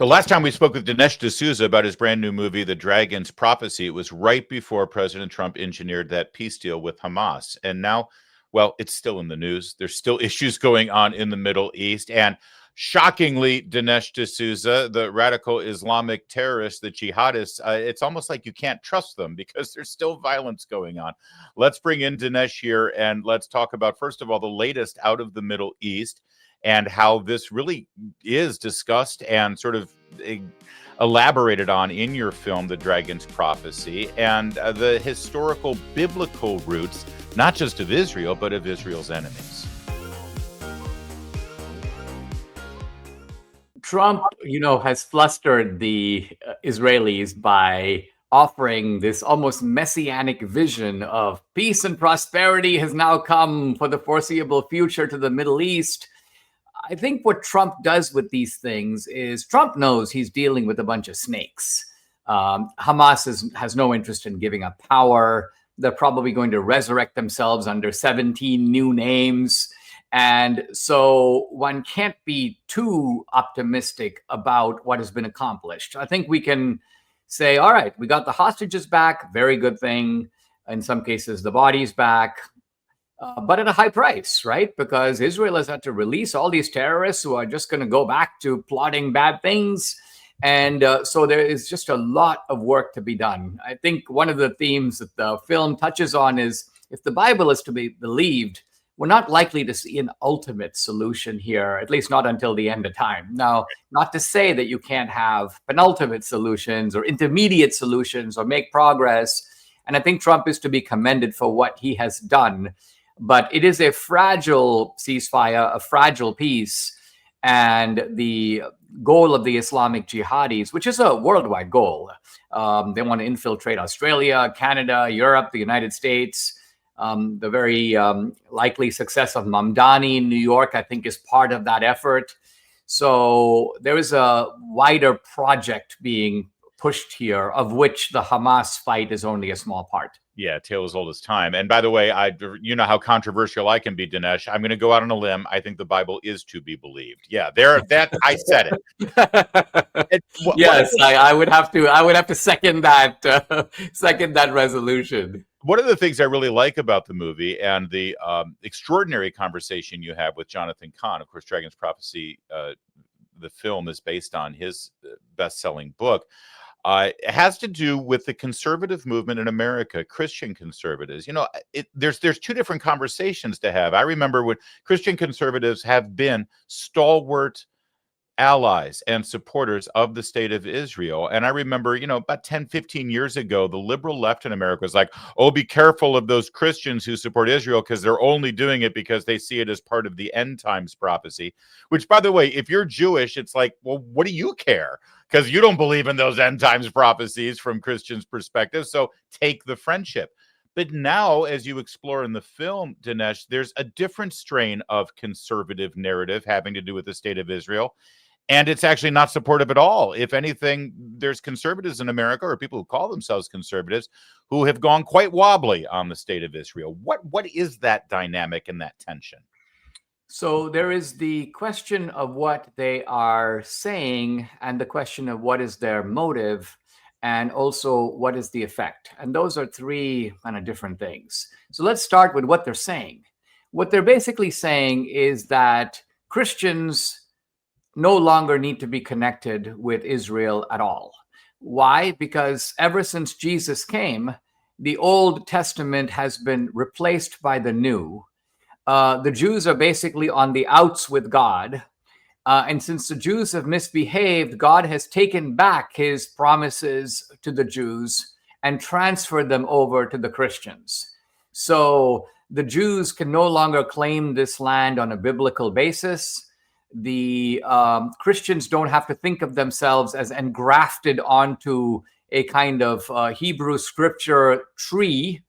The last time we spoke with Dinesh D'Souza about his brand new movie, The Dragon's Prophecy, it was right before President Trump engineered that peace deal with Hamas. And now, well, it's still in the news. There's still issues going on in the Middle East. And shockingly, Dinesh D'Souza, the radical Islamic terrorists, the jihadists, it's almost like you can't trust them because there's still violence going on. Let's bring in Dinesh here and let's talk about, first of all, the latest out of the Middle East and how this really is discussed and sort of elaborated on in your film, The Dragon's Prophecy, and the historical biblical roots, not just of Israel, but of Israel's enemies. Trump, has flustered the Israelis by offering this almost messianic vision of peace and prosperity has now come for the foreseeable future to the Middle East. I think what Trump does with these things is Trump knows he's dealing with a bunch of snakes. Hamas has no interest in giving up power. They're probably going to resurrect themselves under 17 new names. And so one can't be too optimistic about what has been accomplished. I think we can say, all right, we got the hostages back. Very good thing. In some cases, the body's back. But at a high price, right? Because Israel has had to release all these terrorists who are just going to go back to plotting bad things. And so there is just a lot of work to be done. I think one of the themes that the film touches on is if the Bible is to be believed, we're not likely to see an ultimate solution here, at least not until the end of time. Now, not to say that you can't have penultimate solutions or intermediate solutions or make progress. And I think Trump is to be commended for what he has done. But it is a fragile ceasefire, a fragile peace. And the goal of the Islamic jihadis, which is a worldwide goal, they want to infiltrate Australia, Canada, Europe, the United States. The very likely success of Mamdani in New York, I think, is part of that effort. So there is a wider project being pushed here, of which the Hamas fight is only a small part. Yeah, tale as old as time. And by the way, you know how controversial I can be, Dinesh. I'm going to go out on a limb. I think the Bible is to be believed. Yeah, I said it. Yes, I would have to second that resolution. One of the things I really like about the movie and the extraordinary conversation you have with Jonathan Cahn, of course, Dragon's Prophecy, the film is based on his best-selling book. It has to do with the conservative movement in America, Christian conservatives. There's two different conversations to have. I remember when Christian conservatives have been stalwart allies and supporters of the state of Israel. And I remember, about 10, 15 years ago, the liberal left in America was like, oh, be careful of those Christians who support Israel because they're only doing it because they see it as part of the end times prophecy, which, by the way, if you're Jewish, it's like, well, what do you care? Because you don't believe in those end times prophecies from Christians' perspective. So take the friendship. But now, as you explore in the film, Dinesh, there's a different strain of conservative narrative having to do with the state of Israel. And it's actually not supportive at all. If anything, there's conservatives in America, or people who call themselves conservatives, who have gone quite wobbly on the state of Israel. What is that dynamic and that tension? So there is the question of what they are saying and the question of what is their motive and also what is the effect. And those are three kind of different things. So let's start with what they're saying. What they're basically saying is that Christians no longer need to be connected with Israel at all. Why? Because ever since Jesus came, the Old Testament has been replaced by the New. The Jews are basically on the outs with God. And since the Jews have misbehaved, God has taken back his promises to the Jews and transferred them over to the Christians. So the Jews can no longer claim this land on a biblical basis. The Christians don't have to think of themselves as engrafted onto a kind of Hebrew scripture tree.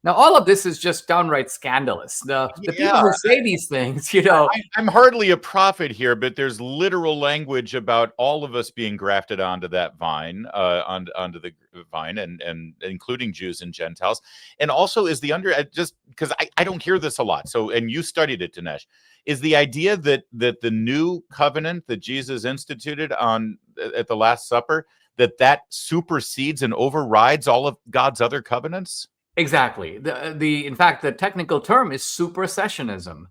Now, all of this is just downright scandalous. The people who say these things, I'm hardly a prophet here, but there's literal language about all of us being grafted onto that vine, onto the vine, and including Jews and Gentiles. And also is just because I don't hear this a lot. So, and you studied it, Dinesh, is the idea that the new covenant that Jesus instituted on at the Last Supper, that supersedes and overrides all of God's other covenants? Exactly. In fact, the technical term is supersessionism.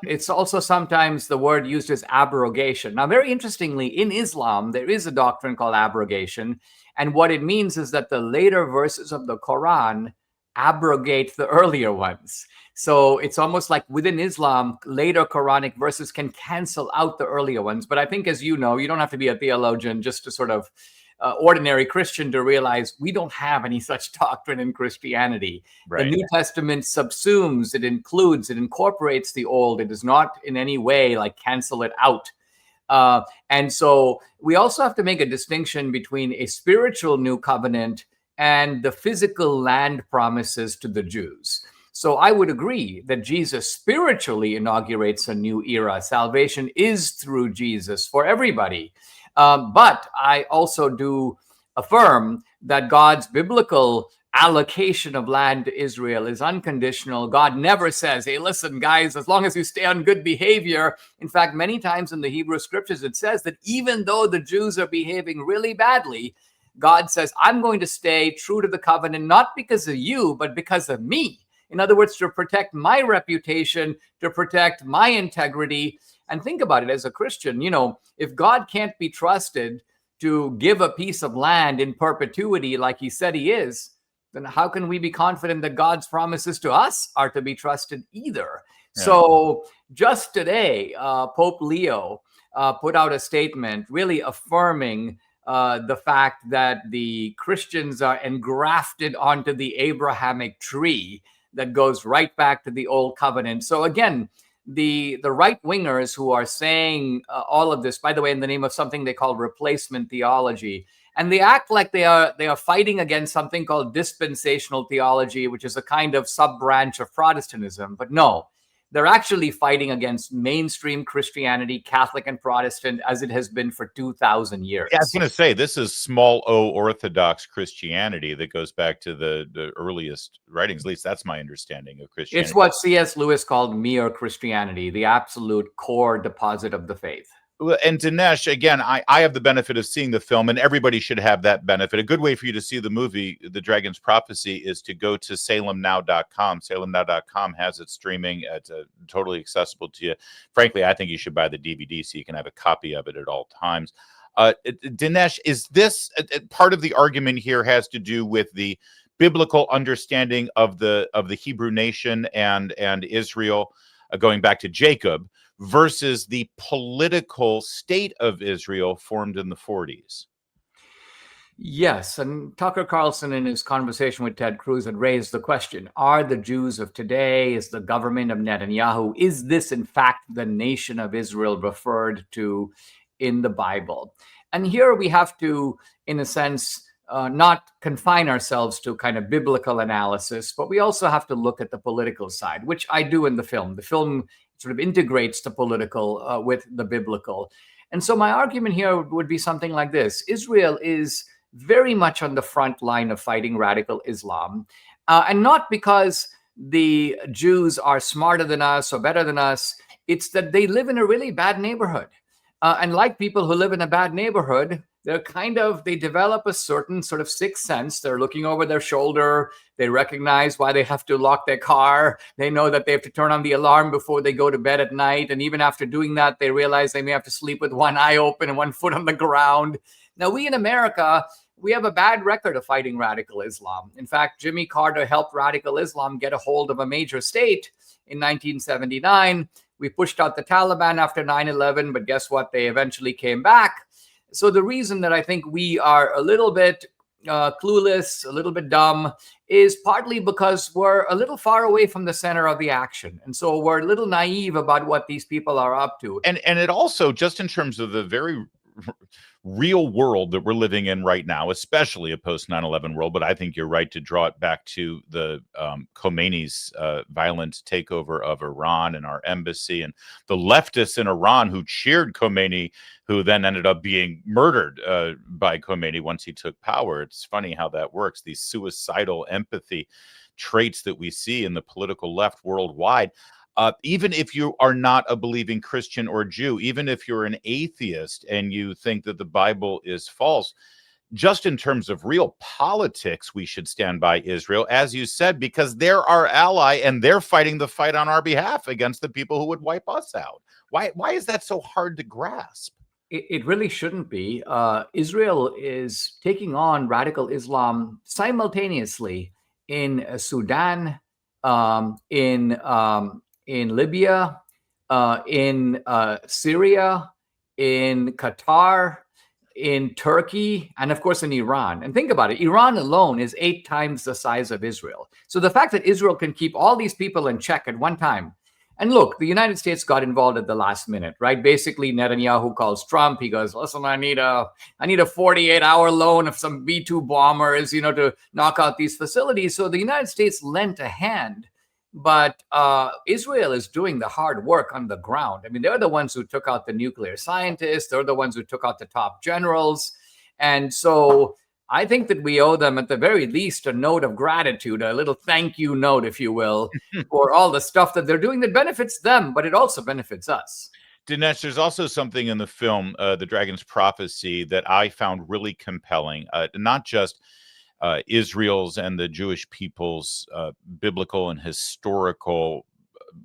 It's also sometimes the word used as abrogation. Now, very interestingly, in Islam, there is a doctrine called abrogation. And what it means is that the later verses of the Quran abrogate the earlier ones. So it's almost like within Islam, later Quranic verses can cancel out the earlier ones. But I think, as you know, you don't have to be a theologian just to sort of ordinary Christian to realize we don't have any such doctrine in Christianity. Right. The New Testament subsumes, it includes, it incorporates the Old. It does not in any way like cancel it out. And so we also have to make a distinction between a spiritual new covenant and the physical land promises to the Jews. So I would agree that Jesus spiritually inaugurates a new era. Salvation is through Jesus for everybody. But I also do affirm that God's biblical allocation of land to Israel is unconditional. God never says, hey, listen, guys, as long as you stay on good behavior. In fact, many times in the Hebrew scriptures, it says that even though the Jews are behaving really badly, God says, I'm going to stay true to the covenant, not because of you, but because of me. In other words, to protect my reputation, to protect my integrity. And think about it as a Christian, you know, if God can't be trusted to give a piece of land in perpetuity like he said he is, then how can we be confident that God's promises to us are to be trusted either? Yeah. So just today, Pope Leo put out a statement really affirming the fact that the Christians are engrafted onto the Abrahamic tree that goes right back to the Old Covenant. So again, the right-wingers who are saying all of this, by the way, in the name of something they call replacement theology, and they act like they are fighting against something called dispensational theology, which is a kind of sub-branch of Protestantism. But no, they're actually fighting against mainstream Christianity, Catholic and Protestant, as it has been for 2,000 years. Yeah, I was going to say, this is small o Orthodox Christianity that goes back to the earliest writings. At least that's my understanding of Christianity. It's what C.S. Lewis called mere Christianity, the absolute core deposit of the faith. And Dinesh, again, I have the benefit of seeing the film, and everybody should have that benefit. A good way for you to see the movie, The Dragon's Prophecy, is to go to SalemNow.com. SalemNow.com has it streaming. It's totally accessible to you. Frankly, I think you should buy the DVD so you can have a copy of it at all times. Dinesh, is this part of the argument here has to do with the biblical understanding of the Hebrew nation and Israel, going back to Jacob, versus the political state of Israel formed in the 40s? Yes, and Tucker Carlson in his conversation with Ted Cruz had raised the question, are the Jews of today, is the government of Netanyahu, is this in fact the nation of Israel referred to in the Bible? And here we have to, in a sense, not confine ourselves to kind of biblical analysis, but we also have to look at the political side, which I do in the film. The film sort of integrates the political with the biblical. And so my argument here would be something like this. Israel is very much on the front line of fighting radical Islam, and not because the Jews are smarter than us or better than us. It's that they live in a really bad neighborhood. And like people who live in a bad neighborhood, they develop a certain sort of sixth sense. They're looking over their shoulder. They recognize why they have to lock their car. They know that they have to turn on the alarm before they go to bed at night. And even after doing that, they realize they may have to sleep with one eye open and one foot on the ground. Now, we in America, we have a bad record of fighting radical Islam. In fact, Jimmy Carter helped radical Islam get a hold of a major state in 1979. We pushed out the Taliban after 9/11, but guess what? They eventually came back. So the reason that I think we are a little bit clueless, a little bit dumb, is partly because we're a little far away from the center of the action. And so we're a little naive about what these people are up to. And it also, just in terms of the very real world that we're living in right now, especially a post 9/11 world, but I think you're right to draw it back to the Khomeini's violent takeover of Iran and our embassy, and the leftists in Iran who cheered Khomeini, who then ended up being murdered by Khomeini once he took power. It's funny how that works, these suicidal empathy traits that we see in the political left worldwide. even if you are not a believing Christian or Jew, even if you're an atheist and you think that the Bible is false, just in terms of real politics, we should stand by Israel, as you said, because they're our ally and they're fighting the fight on our behalf against the people who would wipe us out. Why is that so hard to grasp? It really shouldn't be. Israel is taking on radical Islam simultaneously in Sudan, in Libya, in Syria, in Qatar, in Turkey, and of course in Iran. And think about it, Iran alone is 8 times the size of Israel. So the fact that Israel can keep all these people in check at one time. And look, the United States got involved at the last minute, right? Basically, Netanyahu calls Trump. He goes, listen, I need a 48-hour loan of some B-2 bombers, to knock out these facilities. So the United States lent a hand. But Israel is doing the hard work on the ground. I mean, they're the ones who took out the nuclear scientists. They're the ones who took out the top generals. And so I think that we owe them, at the very least, a note of gratitude, a little thank you note, if you will, for all the stuff that they're doing that benefits them, but it also benefits us. Dinesh, there's also something in the film, The Dragon's Prophecy, that I found really compelling, not just Israel's and the Jewish people's biblical and historical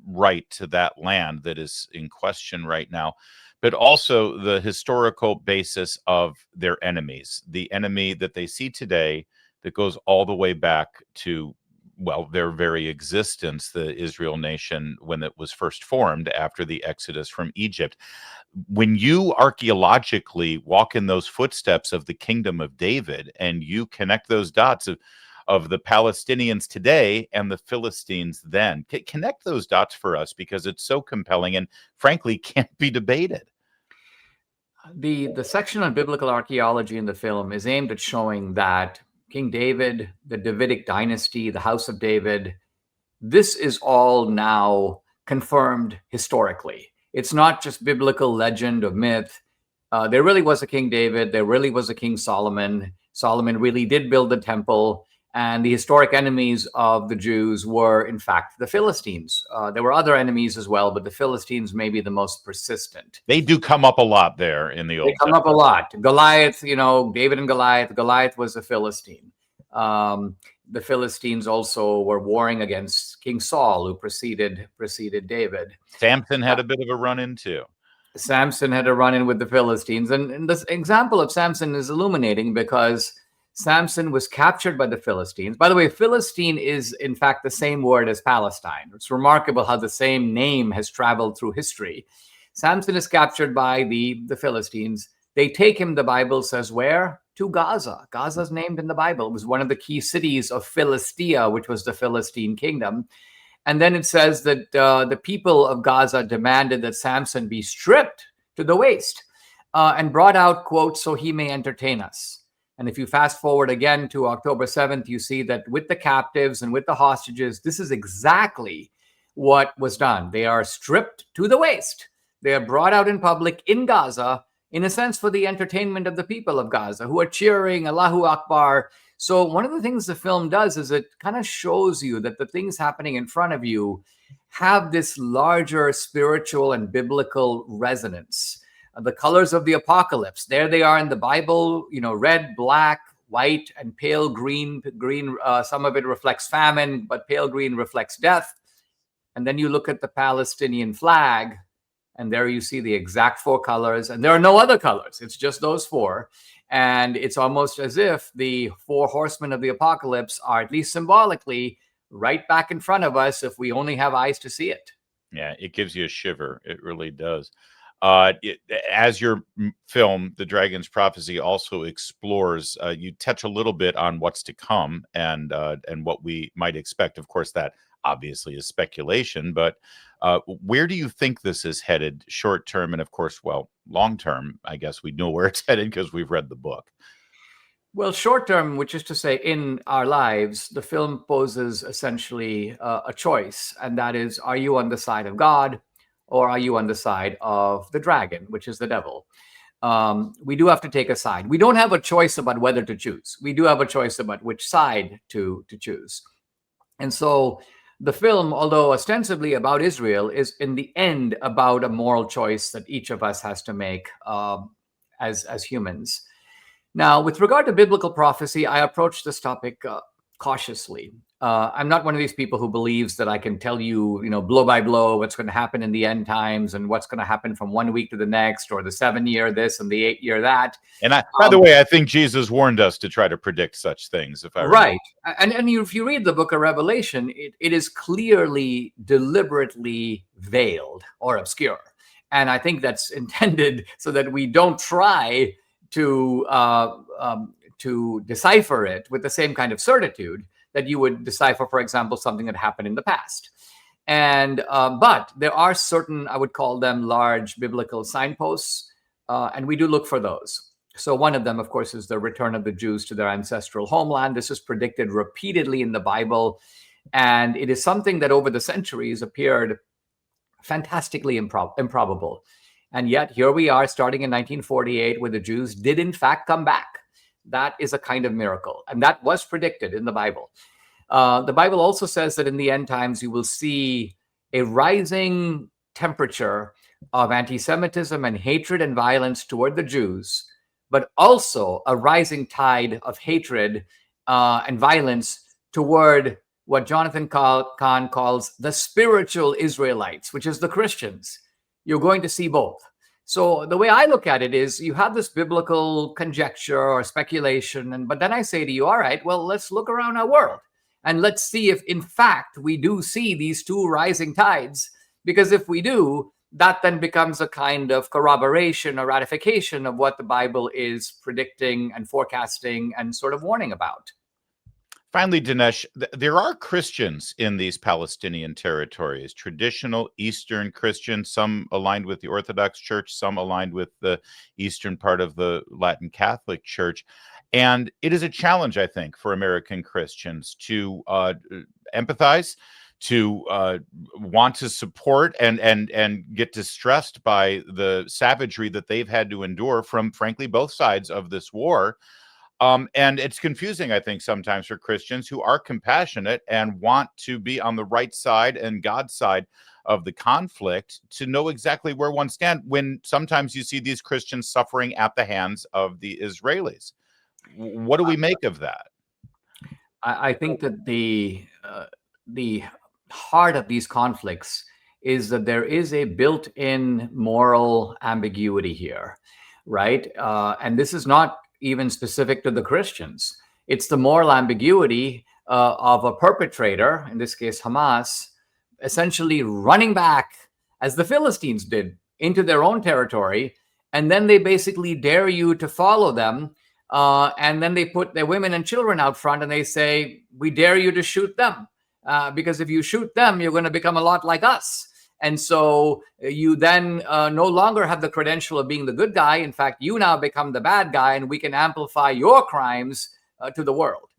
right to that land that is in question right now, but also the historical basis of their enemies, the enemy that they see today that goes all the way back to, well, their very existence, the Israel nation, when it was first formed after the Exodus from Egypt. When you archaeologically walk in those footsteps of the kingdom of David and you connect those dots of the Palestinians today and the Philistines then, connect those dots for us, because it's so compelling and frankly can't be debated. The section on biblical archaeology in the film is aimed at showing that King David, the Davidic dynasty, the House of David, this is all now confirmed historically. It's not just biblical legend or myth. There really was a King David. There really was a King Solomon. Solomon really did build the temple. And the historic enemies of the Jews were, in fact, the Philistines. There were other enemies as well, but the Philistines may be the most persistent. They do come up a lot there in the Old Testament. They come up a lot. Goliath, David and Goliath. Goliath was a Philistine. The Philistines also were warring against King Saul, who preceded David. Samson had a bit of a run-in too. Samson had a run-in with the Philistines. And this example of Samson is illuminating because Samson was captured by the Philistines. By the way, Philistine is, in fact, the same word as Palestine. It's remarkable how the same name has traveled through history. Samson is captured by the Philistines. They take him, the Bible says, where? To Gaza. Gaza's named in the Bible. It was one of the key cities of Philistia, which was the Philistine kingdom. And then it says that the people of Gaza demanded that Samson be stripped to the waist and brought out, quote, so he may entertain us. And if you fast forward again to October 7th, you see that with the captives and with the hostages, this is exactly what was done. They are stripped to the waist. They are brought out in public in Gaza, in a sense, for the entertainment of the people of Gaza, who are cheering Allahu Akbar. So one of the things the film does is it kind of shows you that the things happening in front of you have this larger spiritual and biblical resonance. The colors of the apocalypse, there they are in the Bible, red, black, white, and pale green. Some of it reflects famine, but pale green reflects death. And then you look at the Palestinian flag, and there you see the exact 4 colors, and there are no other colors. It's just those 4. And it's almost as if the 4 horsemen of the apocalypse are, at least symbolically, right back in front of us if we only have eyes to see it. Yeah, it gives you a shiver. It really does. As your film, The Dragon's Prophecy, also explores, you touch a little bit on what's to come and what we might expect. Of course, that obviously is speculation, but where do you think this is headed short term? And of course, well, long term, I guess we know where it's headed because we've read the book. Well, short term, which is to say in our lives, the film poses essentially a choice. And that is, are you on the side of God? Or are you on the side of the dragon, which is the devil? We do have to take a side. We don't have a choice about whether to choose. We do have a choice about which side to choose. And so The film, although ostensibly about Israel, is in the end about a moral choice that each of us has to make as humans. Now, with regard to biblical prophecy, I approach this topic cautiously. I'm not one of these people who believes that I can tell you, blow by blow what's going to happen in the end times and what's going to happen from 1 week to the next, or the 7-year this and the 8-year that. And by the way, I think Jesus warned us to try to predict such things, if I remember. Right. And if you read the book of Revelation, it is clearly, deliberately veiled or obscure. And I think that's intended so that we don't try to decipher it with the same kind of certitude that you would decipher, for example, something that happened in the past. And but there are certain, I would call them, large biblical signposts, and we do look for those. So one of them, of course, is the return of the Jews to their ancestral homeland. This is predicted repeatedly in the Bible, and it is something that over the centuries appeared fantastically improbable. And yet here we are, starting in 1948, where the Jews did in fact come back. That is a kind of miracle, and that was predicted in the Bible. The Bible also says that in the end times, you will see a rising temperature of anti-Semitism and hatred and violence toward the Jews, but also a rising tide of hatred and violence toward what Jonathan Cahn calls the spiritual Israelites, which is the Christians. You're going to see both. So the way I look at it is you have this biblical conjecture or speculation, but then I say to you, all right, well, let's look around our world and let's see if in fact we do see these two rising tides. Because if we do, that then becomes a kind of corroboration or ratification of what the Bible is predicting and forecasting and sort of warning about. Finally, Dinesh, there are Christians in these Palestinian territories, traditional Eastern Christians, some aligned with the Orthodox Church, some aligned with the eastern part of the Latin Catholic Church. And it is a challenge, I think, for American Christians to empathize, to want to support and get distressed by the savagery that they've had to endure from, frankly, both sides of this war. And it's confusing, I think, sometimes for Christians who are compassionate and want to be on the right side and God's side of the conflict to know exactly where one stands when sometimes you see these Christians suffering at the hands of the Israelis. What do we make of that? I think that the heart of these conflicts is that there is a built-in moral ambiguity here, right? And this is not even specific to the Christians. It's the moral ambiguity of a perpetrator, in this case Hamas, essentially running back, as the Philistines did, into their own territory, and then they basically dare you to follow them, and then they put their women and children out front, and they say, we dare you to shoot them, because if you shoot them, you're going to become a lot like us. And so you then no longer have the credential of being the good guy. In fact, you now become the bad guy, and we can amplify your crimes to the world.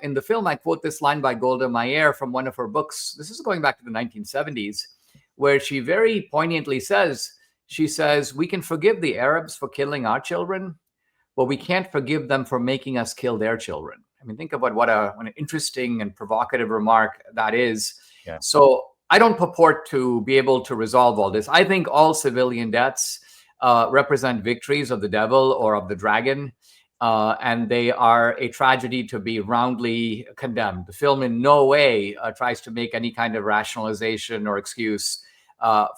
In the film, I quote this line by Golda Meir from one of her books. This is going back to the 1970s, where she very poignantly says, we can forgive the Arabs for killing our children, but we can't forgive them for making us kill their children. I mean, think about what an interesting and provocative remark that is. Yeah. So I don't purport to be able to resolve all this. I think all civilian deaths represent victories of the devil or of the dragon, and they are a tragedy to be roundly condemned. The film in no way tries to make any kind of rationalization or excuse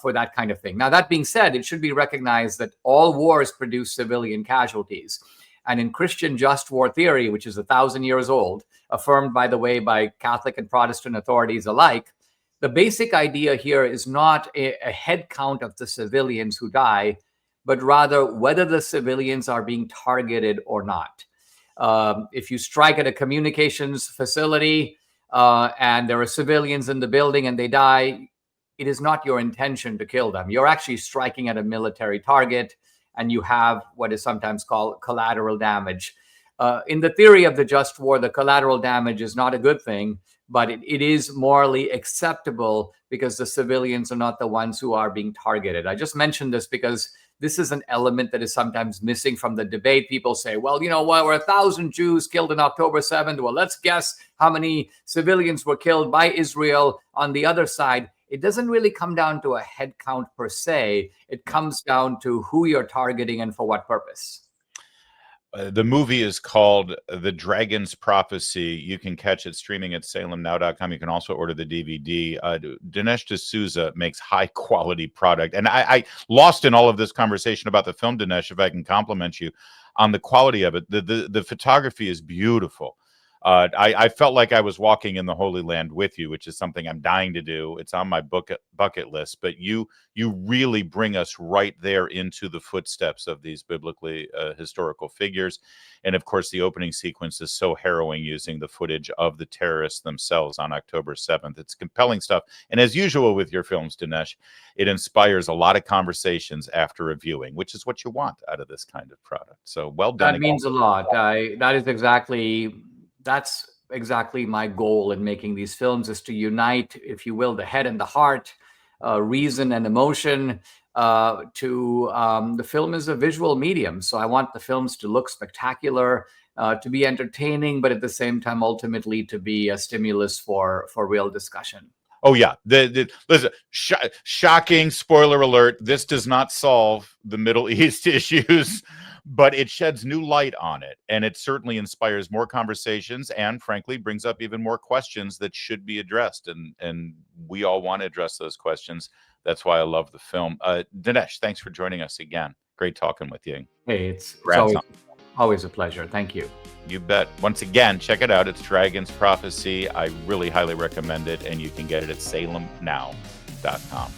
for that kind of thing. Now, that being said, it should be recognized that all wars produce civilian casualties. And in Christian just war theory, which is 1,000 years old, affirmed, by the way, by Catholic and Protestant authorities alike, the basic idea here is not a head count of the civilians who die, but rather whether the civilians are being targeted or not. If you strike at a communications facility and there are civilians in the building and they die, it is not your intention to kill them. You're actually striking at a military target, and you have what is sometimes called collateral damage. In the theory of the just war, the collateral damage is not a good thing, but it is morally acceptable because the civilians are not the ones who are being targeted. I just mentioned this because This is an element that is sometimes missing from the debate. People say, well, you know what, were 1,000 Jews killed on October 7th. Well, let's guess how many civilians were killed by Israel on the other side. It doesn't really come down to a head count per se. It comes down to who you're targeting and for what purpose. The movie is called The Dragon's Prophecy. You can catch it streaming at SalemNow.com. You can also order the DVD. Dinesh D'Souza makes high quality product. And I lost in all of this conversation about the film, Dinesh, if I can compliment you on the quality of it. The photography is beautiful. I felt like I was walking in the Holy Land with you, which is something I'm dying to do. It's on my bucket list, but you really bring us right there into the footsteps of these biblically historical figures. And of course, the opening sequence is so harrowing, using the footage of the terrorists themselves on October 7th. It's compelling stuff. And as usual with your films, Dinesh, it inspires a lot of conversations after a viewing, which is what you want out of this kind of product. So well done. That means a lot. That's exactly my goal in making these films, is to unite, if you will, the head and the heart, reason and emotion. The film is a visual medium. So I want the films to look spectacular, to be entertaining, but at the same time, ultimately to be a stimulus for real discussion. Oh, yeah. Listen, shocking spoiler alert. This does not solve the Middle East issues, but it sheds new light on it. And it certainly inspires more conversations and, frankly, brings up even more questions that should be addressed. And we all want to address those questions. That's why I love the film. Dinesh, thanks for joining us again. Great talking with you. Hey, it's always a pleasure. Thank you. You bet. Once again, check it out. It's Dragon's Prophecy. I really highly recommend it, and you can get it at SalemNow.com.